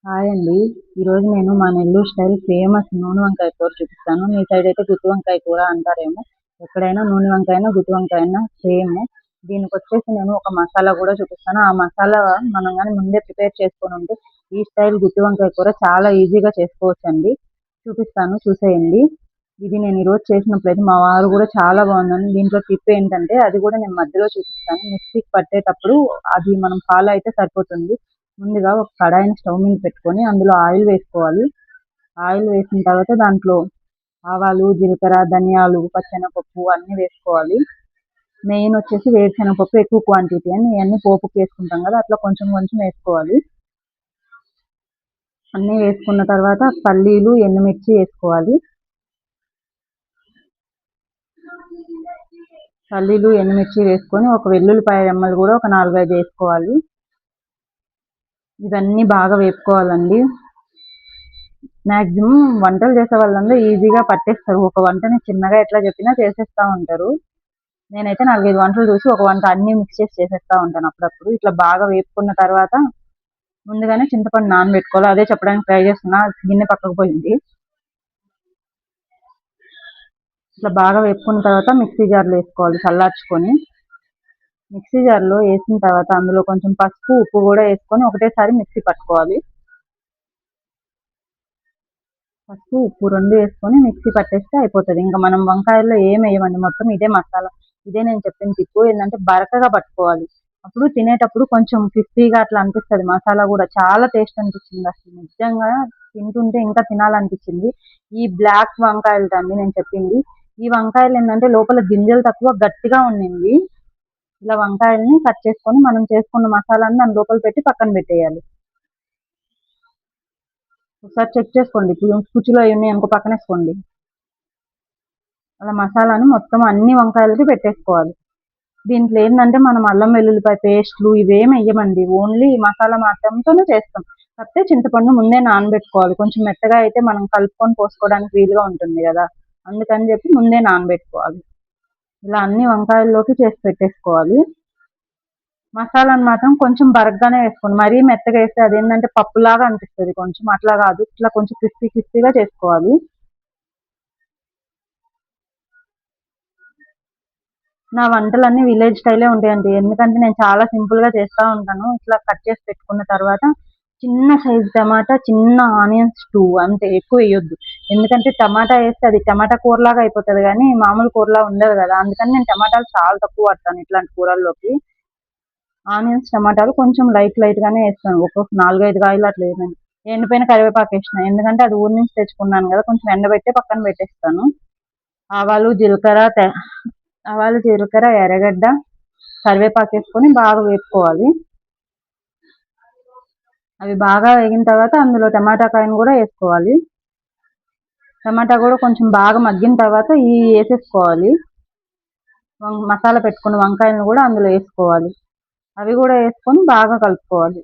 Hi అండి. ఈరోజు నేను మా నెల్లూరు స్టైల్ ఫేమస్ నూనె వంకాయ కూర చూపిస్తాను. మీ సైడ్ అయితే గుత్తి వంకాయ కూర అంటారేమో. ఎక్కడైనా నూనె వంకాయనా, గుత్తి వంకాయనా సేమ్. దీనికొచ్చేసి నేను ఒక మసాలా కూడా చూపిస్తాను. ఆ మసాలా మనం గాని ముందే ప్రిపేర్ చేసుకొని ఉంటే ఈ స్టైల్ గుత్తి వంకాయ కూర చాలా ఈజీగా చేసుకోవచ్చండి. చూపిస్తాను చూసేయండి. ఇది నేను ఈరోజు చేసినప్పుడైతే మా వారు కూడా చాలా బాగుందని దీంట్లో టిప్ ఏంటంటే అది కూడా నేను మధ్యలో చూపిస్తాను. మిక్సీకి పట్టేటప్పుడు అది మనం ఫాలో అయితే సరిపోతుంది. ముందుగా ఒక కడాయిని స్టవ్ మీద పెట్టుకొని అందులో ఆయిల్ వేసుకోవాలి. ఆయిల్ వేసిన తర్వాత దాంట్లో ఆవాలు, జీలకర్ర, ధనియాలు, పచ్చెనగపప్పు అన్నీ వేసుకోవాలి. మెయిన్ వచ్చేసి వేరుశెనగపప్పు ఎక్కువ క్వాంటిటీ అని ఇవన్నీ పోపుకి వేసుకుంటాం కదా, అట్లా కొంచెం కొంచెం వేసుకోవాలి. అన్నీ వేసుకున్న తర్వాత పల్లీలు, ఎండుమిర్చి వేసుకోవాలి. పల్లీలు, ఎండుమిర్చి వేసుకొని ఒక వెల్లుల్లిపాయ రెమ్మలు కూడా ఒక 4, 5 వేసుకోవాలి. ఇవన్నీ బాగా వేపుకోవాలండి. మాక్సిమం వంటలు చేసే వాళ్ళందరూ ఈజీగా పట్టేస్తారు. ఒక వంటని చిన్నగా ఎట్లా చెప్పినా చేసేస్తూ ఉంటారు. నేనైతే 4, 5 వంటలు చూసి ఒక వంట అన్నీ మిక్స్ చేసి చేసేస్తూ ఉంటాను అప్పుడప్పుడు. ఇట్లా బాగా వేపుకున్న తర్వాత ముందుగానే చింతపండు నానబెట్టుకోవాలి. అదే చెప్పడానికి ట్రై చేస్తున్నా, గిన్నె పక్కకు పోయింది. ఇట్లా బాగా వేపుకున్న తర్వాత మిక్సీ జార్లో వేసుకోవాలి చల్లార్చుకొని. మిక్సీ జార్లో వేసిన తర్వాత అందులో కొంచెం పసుపు, ఉప్పు కూడా వేసుకొని ఒకటేసారి మిక్సీ పట్టుకోవాలి. పసుపు, ఉప్పు 2 వేసుకొని మిక్సీ పట్టేస్తే అయిపోతుంది. ఇంకా మనం వంకాయల్లో ఏం వేయమండి, మొత్తం ఇదే మసాలా. ఇదే నేను చెప్పిన టిప్పు ఏంటంటే బరకగా పట్టుకోవాలి. అప్పుడు తినేటప్పుడు కొంచెం క్రిస్పీగా అట్లా అనిపిస్తుంది. మసాలా కూడా చాలా టేస్ట్ అనిపించింది. అసలు నిజంగా తింటుంటే ఇంకా తినాలనిపించింది. ఈ బ్లాక్ వంకాయలు అండి నేను చెప్పింది. ఈ వంకాయలు ఏంటంటే లోపల గింజలు తక్కువ గట్టిగా ఉండింది. ఇలా వంకాయల్ని కట్ చేసుకొని మనం చేసుకున్న మసాలాన్ని దాని లోపల పెట్టి పక్కన పెట్టేయాలి. ఒకసారి చెక్ చేసుకోండి. పుచ్చులు అవి ఉన్నాయి అనుకో పక్కన వేసుకోండి. అలా మసాలాని మొత్తం అన్ని వంకాయలకి పెట్టేసుకోవాలి. దీంట్లో ఏంటంటే మనం అల్లం వెల్లుల్లిపాయ పేస్ట్లు ఇవేం వేయమండి. ఓన్లీ మసాలా మాత్రంతోనే చేస్తాం. కాకపోతే చింతపండు ముందే నానబెట్టుకోవాలి. కొంచెం మెత్తగా అయితే మనం కలుపుకొని పోసుకోవడానికి వీలుగా ఉంటుంది కదా, అందుకని చెప్పి ముందే నానబెట్టుకోవాలి. ఇలా అన్ని వంకాయల్లోకి చేసి పెట్టేసుకోవాలి. మసాలాను మాత్రం కొంచెం బరగ్గానే వేసుకోండి. మరీ మెత్తగా వేస్తే అదేంటంటే పప్పులాగా అనిపిస్తుంది. కొంచెం అట్లా కాదు, ఇట్లా కొంచెం క్రిస్పీగా చేసుకోవాలి. నా వంటలన్నీ విలేజ్ స్టైలే ఉంటాయండి. ఎందుకంటే నేను చాలా సింపుల్గా చేస్తూ ఉంటాను. ఇట్లా కట్ చేసి పెట్టుకున్న తర్వాత చిన్న సైజు టమాటా, చిన్న ఆనియన్స్ 2 అంతే, ఎక్కువ వేయొద్దు. ఎందుకంటే టమాటా వేస్తే అది టమాటా కూరలాగా అయిపోతుంది కానీ మామూలు కూరలా ఉండదు కదా, అందుకని నేను టమాటాలు చాలా తక్కువ వాడతాను ఇట్లాంటి కూరల్లోకి. ఆనియన్స్, టమాటాలు కొంచెం లైట్గానే వేస్తాను. ఒక 4, 5 కాయలు అట్లా వేసాను. ఎండిపోయిన కరివేపాకు వేసిన, ఎందుకంటే అది ఊరి నుంచి తెచ్చుకున్నాను కదా, కొంచెం ఎండబెట్టే పక్కన పెట్టేస్తాను. ఆవాలు, జీలకర్ర, ఎర్రగడ్డ, కరివేపాకు వేసుకొని బాగా వేపుకోవాలి. అవి బాగా వేగిన తర్వాత అందులో టమాటా కాయను కూడా వేసుకోవాలి. టమాటా కూడా కొంచెం బాగా మగ్గిన తర్వాత వేసేసుకోవాలి. మసాలా పెట్టుకున్న వంకాయలను కూడా అందులో వేసుకోవాలి. అవి కూడా వేసుకొని బాగా కలుపుకోవాలి.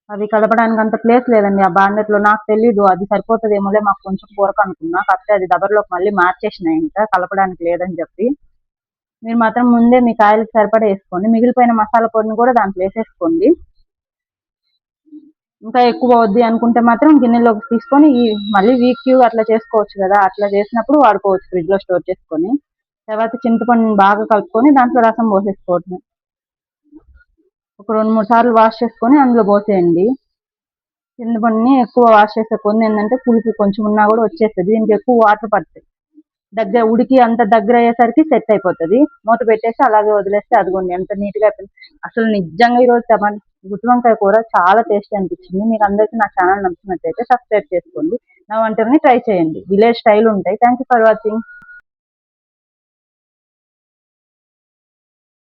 అది కలపడానికి అంత ప్లేస్ లేదండి ఆ బాండెట్లో. నాకు తెలీదు, అది సరిపోతుందేమోలే మాకు కొంచెం కూరకు అనుకున్నా. కాకపోతే అది దబర్లోకి మళ్ళీ మార్చేసిన, ఇంకా కలపడానికి లేదని చెప్పి. మీరు మాత్రం ముందే మీ కాయలకు సరిపడా వేసుకోండి. మిగిలిపోయిన మసాలా పొడిని కూడా దాంట్లో వేసేసుకోండి. ఇంకా ఎక్కువ వద్ది అనుకుంటే మాత్రం గిన్నెలోకి తీసుకొని మళ్ళీ వీక్ అట్లా చేసుకోవచ్చు కదా, అట్లా చేసినప్పుడు వాడుకోవచ్చు ఫ్రిడ్జ్లో స్టోర్ చేసుకొని. తర్వాత చింతపండుని బాగా కలుపుకొని దాంట్లో రసం పోసేసుకోవటం. ఒక 2, 3 సార్లు వాష్ చేసుకొని అందులో పోసేయండి. చింతపండుని ఎక్కువ వాష్ చేసే కొన్ని ఏంటంటే పులుపు కొంచెం ఉన్నా కూడా వచ్చేస్తుంది. దీనికి ఎక్కువ వాటర్ పడతాయి. ఉడికి అంత దగ్గర అయ్యేసరికి సెట్ అయిపోతుంది. మూత పెట్టేసి అలాగే వదిలేస్తే అదిగోండి ఎంత నీట్గా అయిపోయింది. అసలు నిజంగా ఈరోజు గుత్తి వంకాయ కూర చాలా టేస్టీ అనిపించింది. మీకు అందరికీ నా ఛానల్ నచ్చినట్టయితే సబ్స్క్రైబ్ చేసుకోండి. నా వంటల్ని ట్రై చేయండి. విలేజ్ స్టైల్ ఉంటాయి. Thank you for watching.